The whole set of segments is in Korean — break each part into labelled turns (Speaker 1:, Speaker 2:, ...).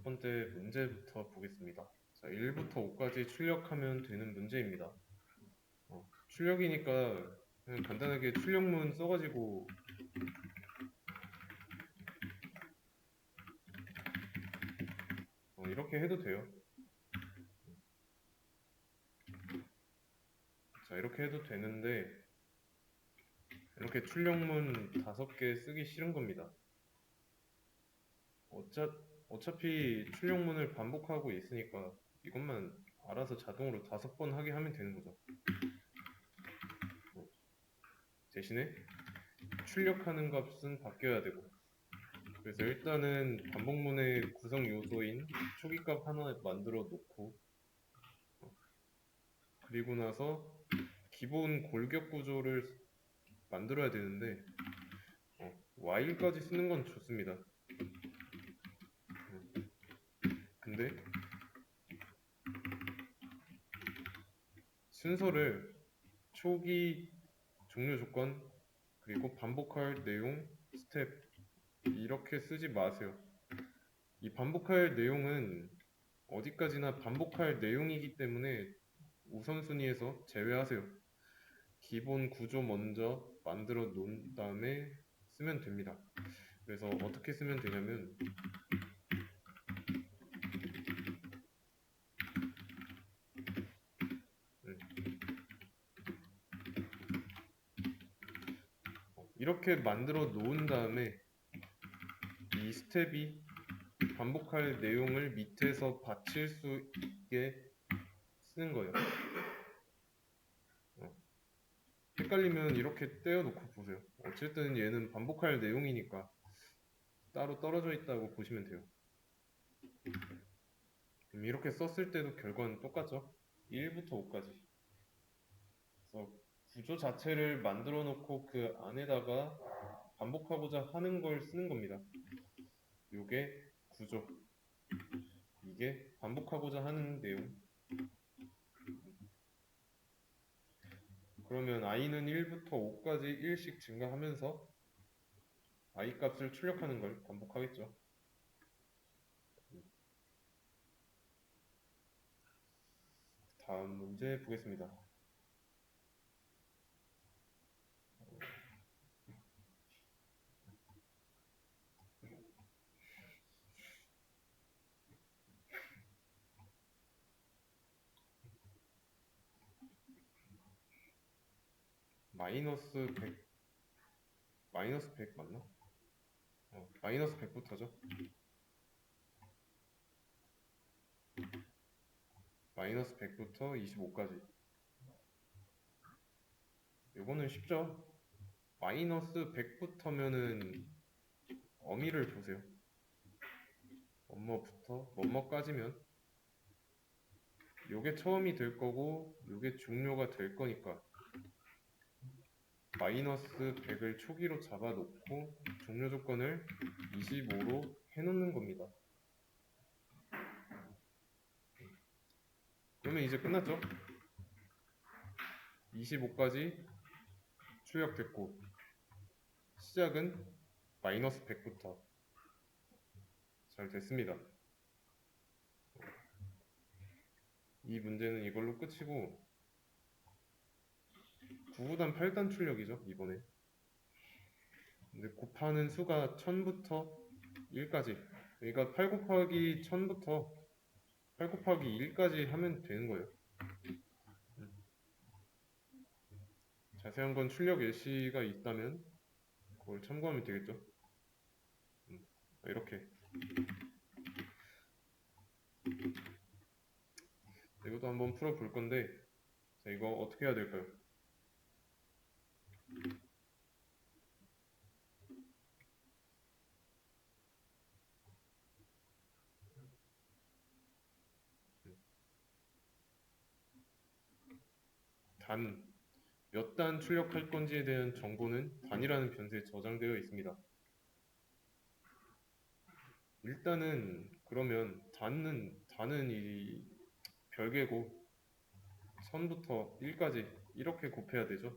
Speaker 1: 첫 번째 문제부터 보겠습니다. 자, 1부터 5까지 출력하면 되는 문제입니다. 출력이니까 그냥 간단하게 출력문 써가지고 이렇게 해도 돼요. 자, 이렇게 해도 되는데 이렇게 출력문 5개 쓰기 싫은 겁니다. 어차피 출력문을 반복하고 있으니까 이것만 알아서 자동으로 5번 하게 하면 되는 거죠. 대신에 출력하는 값은 바뀌어야 되고, 그래서 일단은 반복문의 구성 요소인 초기값 하나 만들어 놓고, 그리고 나서 기본 골격 구조를 만들어야 되는데 while까지 쓰는 건 좋습니다. 근데 순서를 초기, 종료 조건, 그리고 반복할 내용, 스텝 이렇게 쓰지 마세요. 이 반복할 내용은 어디까지나 반복할 내용이기 때문에 우선순위에서 제외하세요. 기본 구조 먼저 만들어 놓은 다음에 쓰면 됩니다. 그래서 어떻게 쓰면 되냐면 이렇게 만들어 놓은 다음에 이 스텝이 반복할 내용을 밑에서 받칠 수 있게 쓰는 거예요. 헷갈리면 이렇게 떼어놓고 보세요. 어쨌든 얘는 반복할 내용이니까 따로 떨어져 있다고 보시면 돼요. 이렇게 썼을 때도 결과는 똑같죠? 1부터 5까지. 그래서 구조 자체를 만들어 놓고 그 안에다가 반복하고자 하는 걸 쓰는 겁니다. 요게 구조, 이게 반복하고자 하는 내용. 그러면 i는 1부터 5까지 1씩 증가하면서 i 값을 출력하는 걸 반복하겠죠. 다음 문제 보겠습니다. 마이너스 100, 마이너스 100 맞나? 마이너스 100부터죠. 마이너스 100부터 25까지. 요거는 쉽죠? 마이너스 100부터면은 어미를 보세요. 뭐뭐부터 뭐뭐까지면 요게 처음이 될 거고 요게 종료가 될 거니까 마이너스 100을 초기로 잡아놓고 종료 조건을 25로 해놓는 겁니다. 그러면 이제 끝났죠? 25까지 출력됐고 시작은 마이너스 100부터 잘 됐습니다. 이 문제는 이걸로 끝이고 9구단 8단 출력이죠 이번에. 근데 곱하는 수가 1000부터 1까지, 그러니까 8 곱하기 1000부터 8 곱하기 1까지 하면 되는 거예요. 자세한 건 출력 예시가 있다면 그걸 참고하면 되겠죠. 이렇게 이것도 한번 풀어 볼 건데, 자, 이거 어떻게 해야 될까요? 단, 몇 단 출력할 건지에 대한 정보는 단이라는 변수에 저장되어 있습니다. 일단은 그러면 단은 이 별개고 선부터 1까지 이렇게 곱해야 되죠.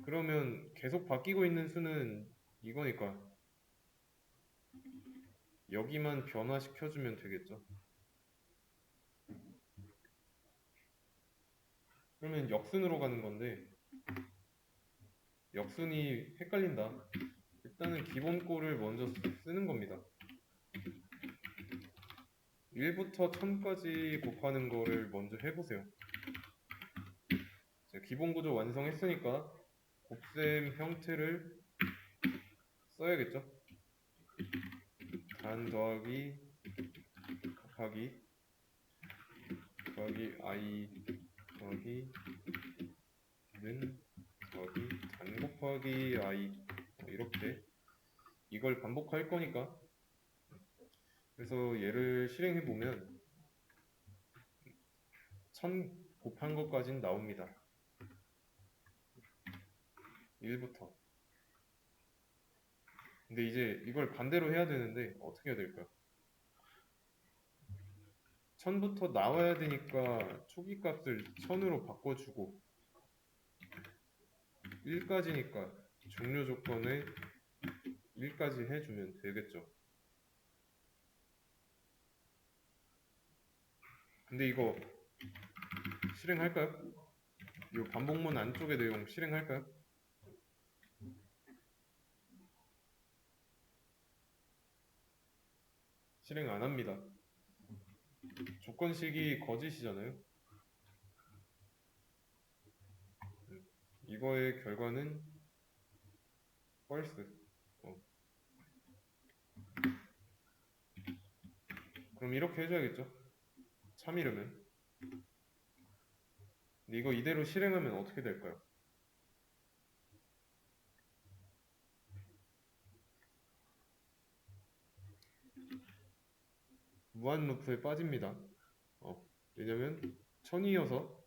Speaker 1: 그러면 계속 바뀌고 있는 수는 이거니까 여기만 변화시켜주면 되겠죠. 그러면 역순으로 가는 건데 역순이 헷갈린다. 일단은 기본 꼴을 먼저 쓰는 겁니다. 1부터 1000까지 곱하는 거를 먼저 해보세요. 기본 구조 완성했으니까 곱셈 형태를 써야겠죠. 단 더하기 곱하기 더하기 i 더하기 는 더하기 단 곱하기 i 이렇게 이걸 반복할 거니까. 그래서 얘를 실행해 보면 1000 곱한 것까지는 나옵니다. 1부터. 근데 이제 이걸 반대로 해야 되는데 어떻게 해야 될까요? 1000부터 나와야 되니까 초기 값을 1000으로 바꿔주고 1까지니까 종료 조건에 1까지 해주면 되겠죠. 근데 이거 실행할까요? 이 반복문 안쪽의 내용 실행할까요? 실행 안 합니다. 조건식이 거짓이잖아요. 이거의 결과는 false. 그럼 이렇게 해줘야겠죠. 참이름은. 근데 이거 이대로 실행하면 어떻게 될까요? 무한 루프에 빠집니다. 왜냐면 1000이어서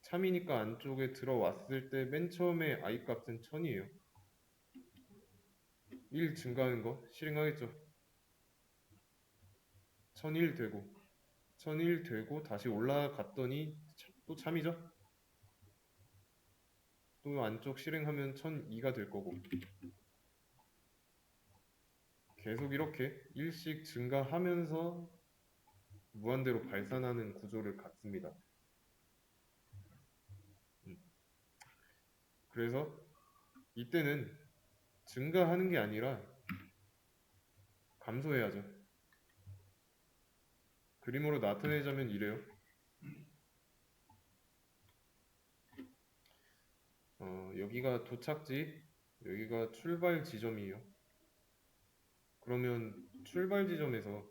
Speaker 1: 참이니까 안쪽에 들어왔을 때 맨 처음에 i 값은 1000이에요. 1 증가하는 거 실행하겠죠. 1001 되고 1001 되고 다시 올라갔더니 또 참이죠. 또 안쪽 실행하면 1002가 될 거고 계속 이렇게 1씩 증가하면서 무한대로 발산하는 구조를 갖습니다. 그래서 이때는 증가하는 게 아니라 감소해야죠. 그림으로 나타내자면 이래요. 여기가 도착지, 여기가 출발 지점이에요. 그러면 출발 지점에서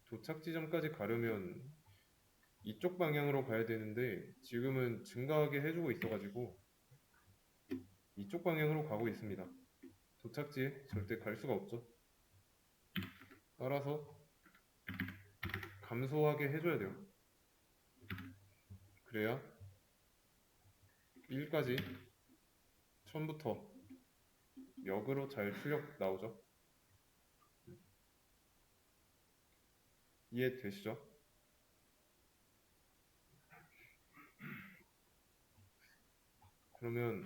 Speaker 1: 도착 지점까지 가려면 이쪽 방향으로 가야 되는데 지금은 증가하게 해주고 있어가지고 이쪽 방향으로 가고 있습니다. 도착지에 절대 갈 수가 없죠. 따라서 감소하게 해줘야 돼요. 그래야 1까지 1000부터 역으로 잘 출력 나오죠. 이해되시죠? 그러면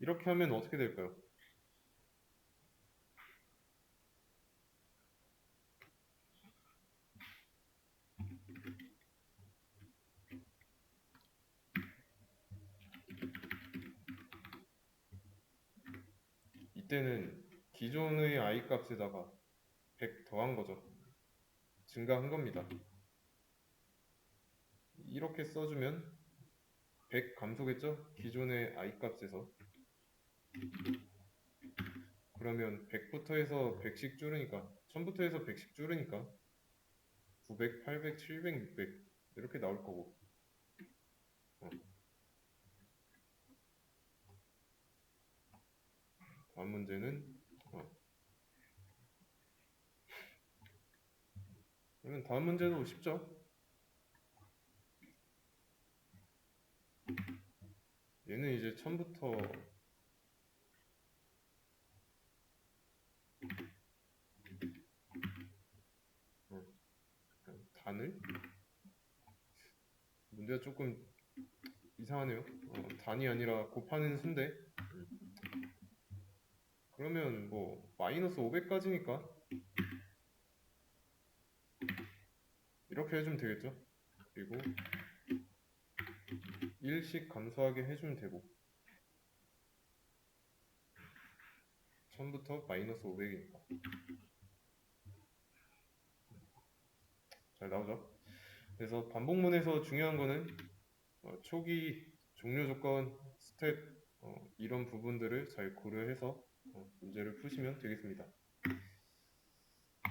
Speaker 1: 이렇게 하면 어떻게 될까요? 이때는 기존의 i 값에다가 100 더한 거죠. 증가한 겁니다. 이렇게 써주면 100 감소겠죠? 기존의 i 값에서. 그러면 100부터 해서 100씩 줄으니까 1000부터 해서 100씩 줄으니까 900, 800, 700, 600 이렇게 나올 거고 다음 문제는 그러면 다음 문제도 쉽죠? 얘는 이제 1000부터 단을 문제가 조금 이상하네요. 단이 아니라 곱하는 수인데 그러면 뭐 마이너스 500까지니까 이렇게 해주면 되겠죠. 그리고 1씩 감소하게 해주면 되고 1000부터 마이너스 500이니까 잘 나오죠. 그래서 반복문에서 중요한 거는 초기 종료 조건, 스텝 이런 부분들을 잘 고려해서 문제를 푸시면 되겠습니다.